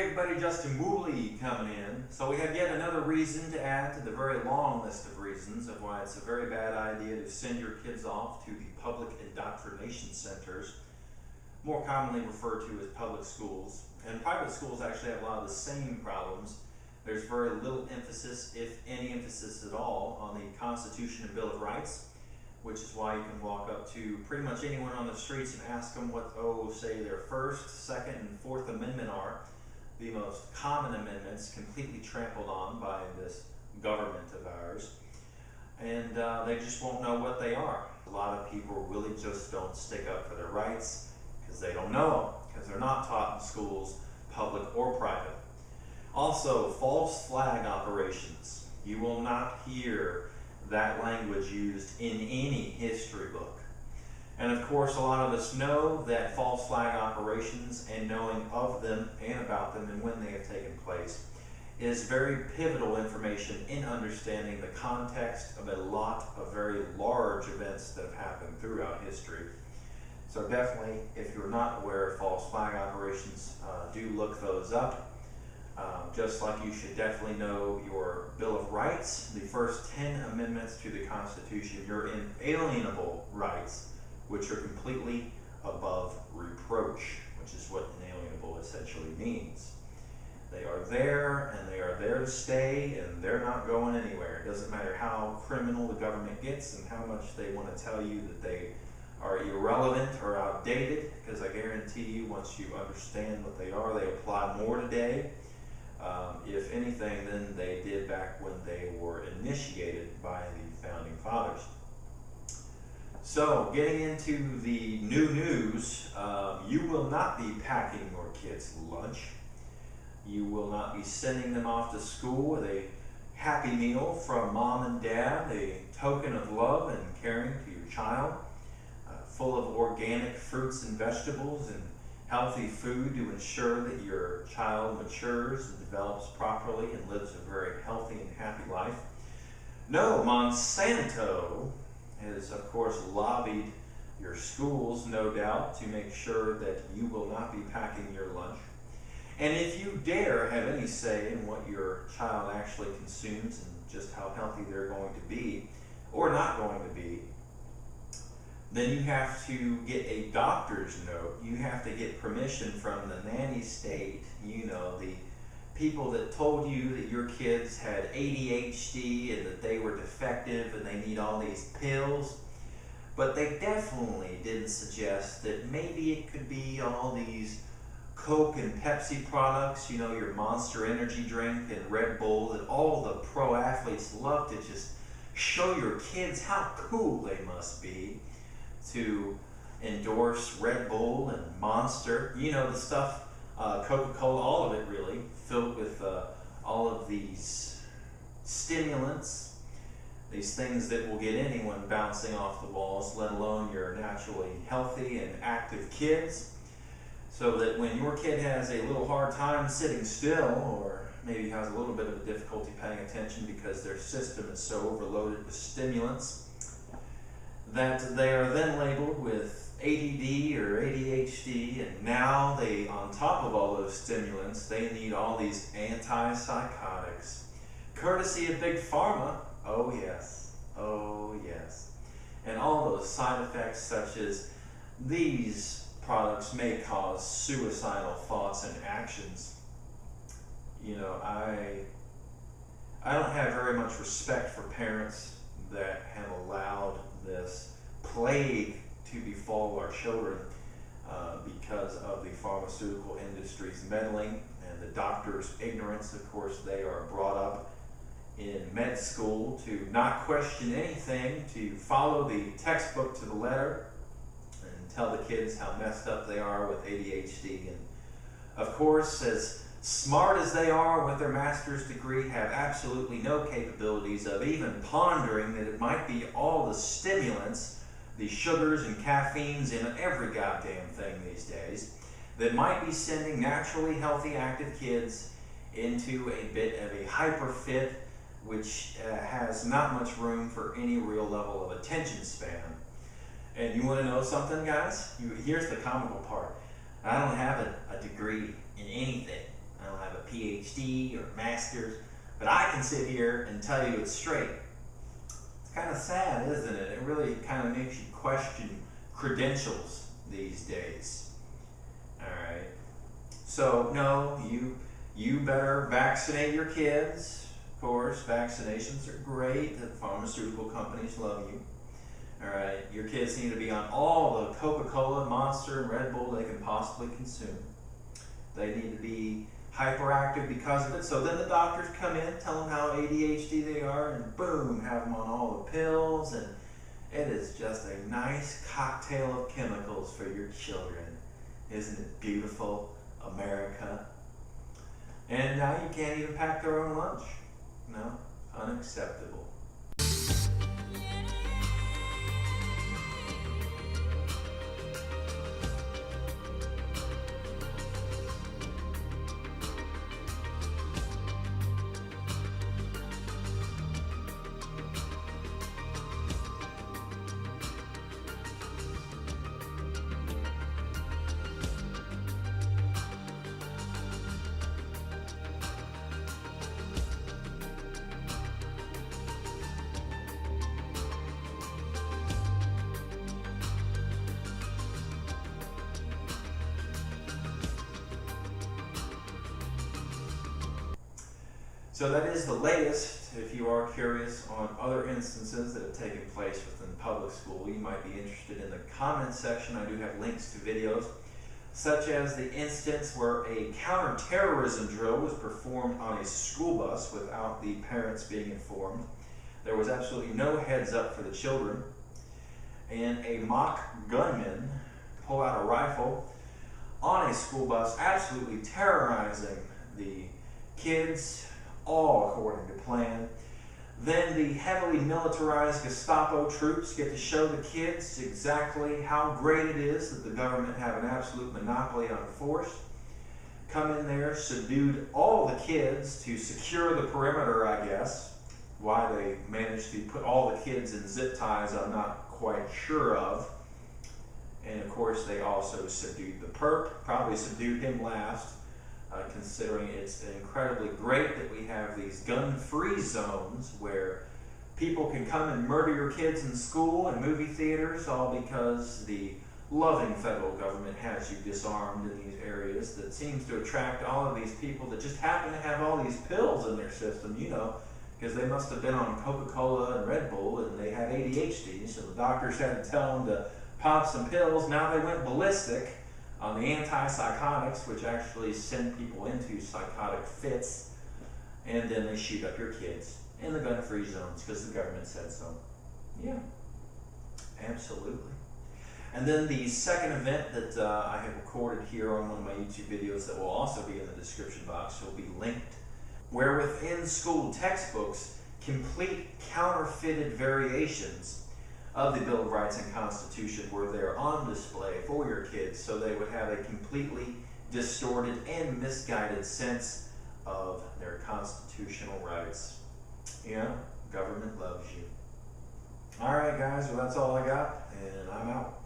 everybody, Justin coming in. So we have yet another reason to add to the very long list of reasons of why it's a very bad idea to send your kids off to the public indoctrination centers, more commonly referred to as public schools. And private schools actually have a lot of the same problems. There's very little emphasis, if any emphasis at all, on the Constitution and Bill of Rights, which is why you can walk up to pretty much anyone on the streets and ask them what, say their First, Second, and Fourth Amendment are, the most common amendments completely trampled on by this government of ours, and they just won't know what they are. A lot of people really just don't stick up for their rights because they don't know them, because they're not taught in schools, public or private. Also, false flag operations. You will not hear that language used in any history book. And of course, a lot of us know that false flag operations and knowing of them and about them and when they have taken place is very pivotal information in understanding the context of a lot of very large events that have happened throughout history. So definitely, if you're not aware of false flag operations, do look those up. Just like you should definitely know your Bill of Rights, the first 10 amendments to the Constitution, your inalienable rights, which are completely above reproach, which is what inalienable essentially means. They are there, and they are there to stay, and they're not going anywhere. It doesn't matter how criminal the government gets and how much they want to tell you that they are irrelevant or outdated, because I guarantee you, once you understand what they are, they apply more today, if anything, than they did back when they were initiated by the Founding Fathers. So, getting into the new news, you will not be packing your kids' lunch. You will not be sending them off to school with a happy meal from mom and dad, a token of love and caring to your child, full of organic fruits and vegetables and healthy food to ensure that your child matures and develops properly and lives a very healthy and happy life. No, Monsanto has, of course, lobbied your schools, no doubt, to make sure that you will not be packing your lunch. And if you dare have any say in what your child actually consumes and just how healthy they're going to be, or not going to be, then you have to get a doctor's note. You have to get permission from the nanny state, you know, the people that told you that your kids had ADHD and that they were defective and they need all these pills. But they definitely didn't suggest that maybe it could be all these Coke and Pepsi products, you know, your Monster Energy drink and Red Bull, that all the pro athletes love to just show your kids how cool they must be to endorse Red Bull and Monster, you know, the stuff, Coca-Cola, all of it really, filled with all of these stimulants, these things that will get anyone bouncing off the walls, let alone your naturally healthy and active kids. So that when your kid has a little hard time sitting still, or maybe has a little bit of a difficulty paying attention because their system is so overloaded with stimulants, that they are then labeled with ADD or ADHD, and now they, on top of all those stimulants, they need all these antipsychotics, courtesy of Big Pharma. Oh yes, oh yes. And all those side effects, such as these products may cause suicidal thoughts and actions. You know, I don't have very much respect for parents that have allowed this plague to befall our children because of the pharmaceutical industry's meddling and the doctors' ignorance. Of course, they are brought up in med school to not question anything, to follow the textbook to the letter and tell the kids how messed up they are with ADHD. And of course, as smart as they are with their master's degree, have absolutely no capabilities of even pondering that it might be all the stimulants, the sugars and caffeines in every goddamn thing these days, that might be sending naturally healthy, active kids into a bit of a hyperfit, which has not much room for any real level of attention span. And you want to know something, guys? Here's the comical part. I don't have a degree in anything. I don't have a PhD or a master's, but I can sit here and tell you it's straight. It's kind of sad, isn't it? It really kind of makes you question credentials these days. All right. So no, you better vaccinate your kids. Of course, vaccinations are great. The pharmaceutical companies love you. All right. Your kids need to be on all the Coca-Cola, Monster, and Red Bull they can possibly consume. They need to be hyperactive because of it. So then the doctors come in, tell them how ADHD they are, and boom, have them on all the pills. And it is just a nice cocktail of chemicals for your children. Isn't it beautiful, America? And now you can't even pack their own lunch. No, unacceptable. So that is the latest. If you are curious on other instances that have taken place within public school, you might be interested in the comment section. I do have links to videos, such as the instance where a counterterrorism drill was performed on a school bus without the parents being informed. There was absolutely no heads up for the children. And a mock gunman pulled out a rifle on a school bus, absolutely terrorizing the kids, all according to plan. Then the heavily militarized Gestapo troops get to show the kids exactly how great it is that the government have an absolute monopoly on force. Come in there, subdued all the kids to secure the perimeter, I guess. Why they managed to put all the kids in zip ties, I'm not quite sure of. And of course, they also subdued the perp, probably subdued him last. Considering it's incredibly great that we have these gun-free zones where people can come and murder your kids in school and movie theaters, all because the loving federal government has you disarmed in these areas. That seems to attract all of these people that just happen to have all these pills in their system, you know, because they must have been on Coca-Cola and Red Bull and they had ADHD, so the doctors had to tell them to pop some pills. Now they went ballistic on the antipsychotics, which actually send people into psychotic fits, and then they shoot up your kids in the gun-free zones because the government said so. Yeah, absolutely. And then the second event that I have recorded here on one of my YouTube videos that will also be in the description box, will be linked, where within school textbooks, complete counterfeited variations of the Bill of Rights and Constitution were there on display for your kids, so they would have a completely distorted and misguided sense of their constitutional rights. Yeah, government loves you. All right, guys, well, that's all I got, and I'm out.